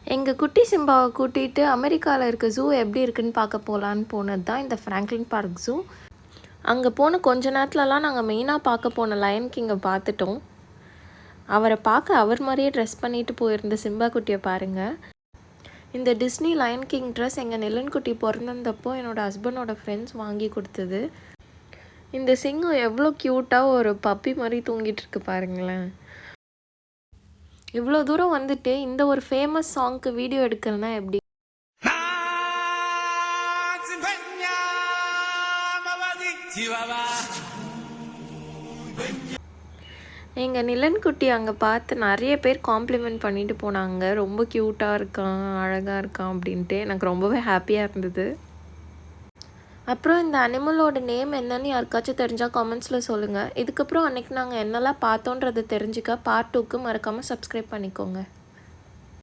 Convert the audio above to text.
எங்கள் குட்டி சிம்பாவை கூட்டிகிட்டு அமெரிக்காவில் இருக்க ஜூ எப்படி இருக்குன்னு பார்க்க போகலான்னு போனது தான் இந்த ஃப்ராங்க்லின் பார்க் ஜூ. அங்கே போன கொஞ்ச நேரத்துலலாம் நாங்கள் மெயினாக பார்க்க போன லயன் கிங்கை பார்த்துட்டோம். அவரை பார்க்க அவர் மாதிரியே ட்ரெஸ் பண்ணிட்டு போயிருந்த சிம்பா குட்டியை பாருங்கள். இந்த டிஸ்னி லயன் கிங் ட்ரெஸ் எங்கள் நிலன் குட்டி பிறந்தப்போ என்னோடய ஹஸ்பண்டோட ஃப்ரெண்ட்ஸ் வாங்கி கொடுத்தது. இந்த சிங்கம் எவ்வளோ க்யூட்டாக ஒரு பப்பி மாதிரி தூங்கிட்டு இருக்கு பாருங்களேன். இவ்வளோ தூரம் வந்துட்டு இந்த ஒரு ஃபேமஸ் சாங்க்கு வீடியோ எடுக்கிறதுனா எப்படி? எங்கள் நிலன் குட்டி அங்கே பார்த்து நிறைய பேர் காம்ப்ளிமெண்ட் பண்ணிட்டு போனாங்க. ரொம்ப க்யூட்டாக இருக்கான், அழகாக இருக்கான் அப்படின்ட்டு. எனக்கு ரொம்பவே ஹாப்பியாக இருந்தது. அப்புறம் இந்த அனிமலோட நேம் என்னன்னு யாருக்காச்சும் தெரிஞ்சால் கமெண்ட்ஸில் சொல்லுங்கள். இதுக்கப்புறம் அன்றைக்கி நாங்கள் என்னெல்லாம் பார்த்தோன்றதை தெரிஞ்சுக்க பார்ட் 2க்கு மறக்காமல் சப்ஸ்கிரைப் பண்ணிக்கோங்க.